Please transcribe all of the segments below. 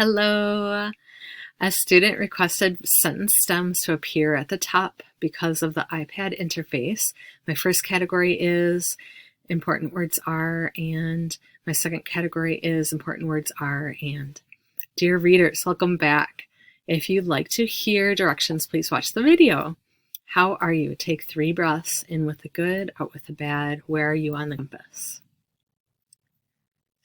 Hello. A student requested sentence stems to appear at the top because of the iPad interface. My first category is important words are and. My second category is important words are and. Dear readers, welcome back. If you'd like to hear directions, please watch the video. How are you? Take 3 breaths, in with the good, out with the bad. Where are you on the compass?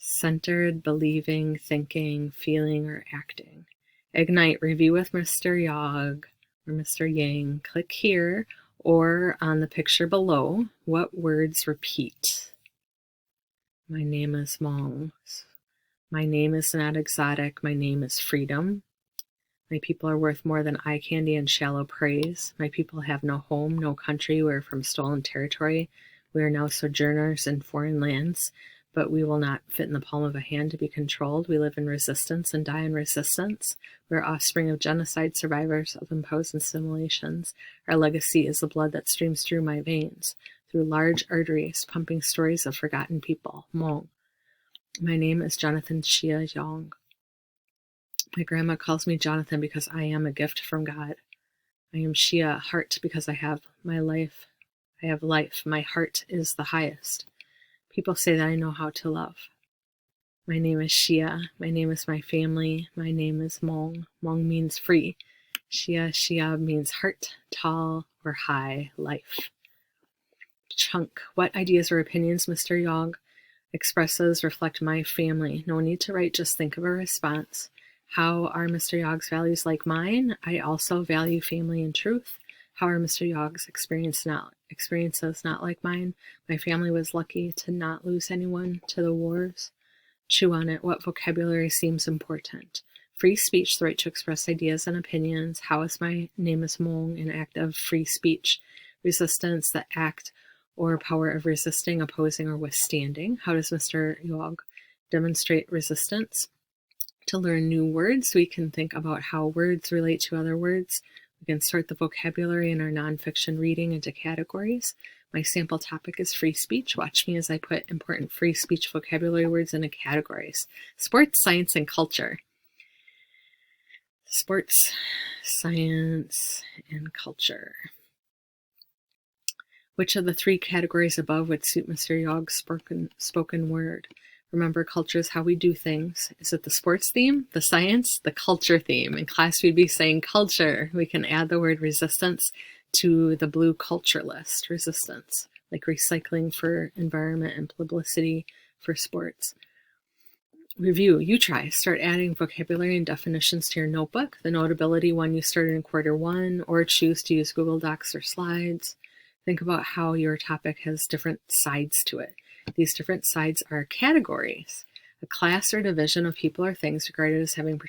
Centered, believing, thinking, feeling, or acting. Ignite, review with Mr. Yog or Mr. Yang. Click here or on the picture below. What words repeat? My name is Mong. My name is not exotic. My name is freedom. My people are worth more than eye candy and shallow praise. My people have no home, no country. We are from stolen territory. We are now sojourners in foreign lands, but we will not fit in the palm of a hand to be controlled. We live in resistance and die in resistance. We are offspring of genocide, survivors of imposed assimilations. Our legacy is the blood that streams through my veins, through large arteries, pumping stories of forgotten people. Hmong. My name is Jonathan Shia Yong. My grandma calls me Jonathan because I am a gift from God. I am Shia, heart, because I have my life. I have life. My heart is the highest. People say that I know how to love. My name is Shia. My name is my family. My name is Hmong. Hmong means free. Shia means heart, tall or high, life. Chunk. What ideas or opinions Mr. Yog expresses reflect my family. No need to write, just think of a response. How are Mr. Yog's values like mine? I also value family and truth. How are Mr. Yog's experiences not like mine? My family was lucky to not lose anyone to the wars. Chew on it. What vocabulary seems important? Free speech, the right to express ideas and opinions. How is my name is Hmong, an act of free speech? Resistance, the act or power of resisting, opposing, or withstanding. How does Mr. Yog demonstrate resistance? To learn new words, we can think about how words relate to other words. We can sort the vocabulary in our nonfiction reading into categories. My sample topic is free speech. Watch me as I put important free speech vocabulary words into categories. Sports, science, and culture. Sports, science, and culture. Which of the 3 categories above would suit Mr. Yog's spoken word? Remember, culture is how we do things. Is it the sports theme, the science, the culture theme? In class, we'd be saying culture. We can add the word resistance to the blue culture list. Resistance, like recycling for environment and publicity for sports. Review. You try. Start adding vocabulary and definitions to your notebook. The Notability one you started in quarter 1, or choose to use Google Docs or slides. Think about how your topic has different sides to it. These different sides are categories. A class or division of people or things regarded as having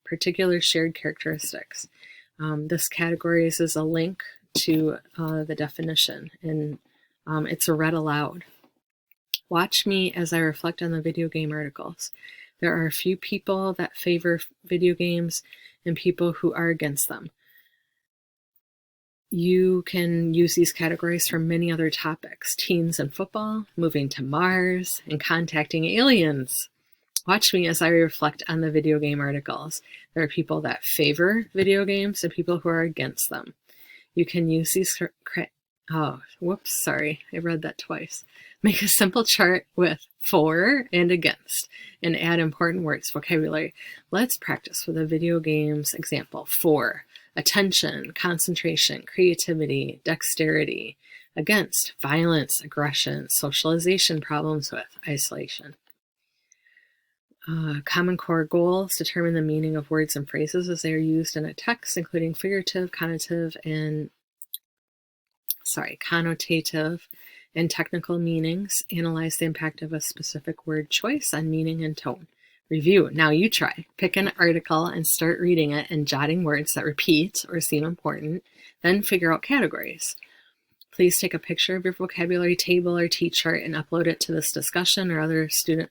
particular shared characteristics. This categories is a link to the definition, and it's a read aloud. Watch me as I reflect on the video game articles. There are a few people that favor video games and people who are against them. You can use these categories for many other topics. Teens and football, moving to Mars, and contacting aliens. Watch me as I reflect on the video game articles. There are people that favor video games and people who are against them. You can use these... I read that twice. Make a simple chart with for and against and add important words, vocabulary. Let's practice with a video games example. For. Attention, concentration, creativity, dexterity. Against, violence, aggression, socialization problems with, isolation. Common core goals determine the meaning of words and phrases as they are used in a text, including figurative, connotative, and technical meanings. Analyze the impact of a specific word choice on meaning and tone. Review. Now you try. Pick an article and start reading it and jotting words that repeat or seem important. Then figure out categories. Please take a picture of your vocabulary table or T-chart and upload it to this discussion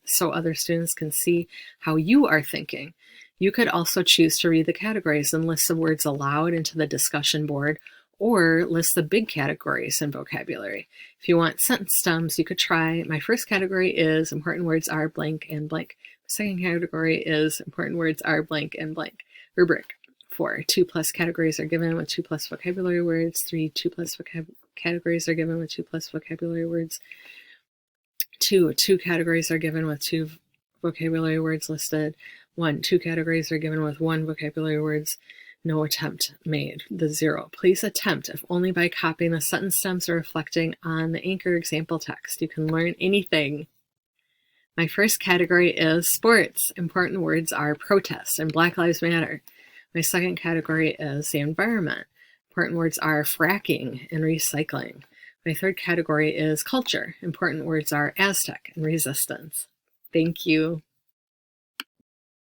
so other students can see how you are thinking. You could also choose to read the categories and list the words aloud into the discussion board, or list the big categories in vocabulary. If you want sentence stems, you could try, my first category is important words are blank and blank. Second category is important words are blank and blank. Rubric 4, 2 plus categories are given with 2 plus vocabulary words. 3, 2 plus categories are given with 2 plus vocabulary words. 2 categories are given with 2 vocabulary words listed. 1, 2 categories are given with 1 vocabulary words. No attempt made. The 0. Please attempt, if only by copying the sentence stems or reflecting on the anchor example text. You can learn anything. My first category is sports. Important words are protest and Black Lives Matter. My second category is the environment. Important words are fracking and recycling. My third category is culture. Important words are Aztec and resistance. Thank you.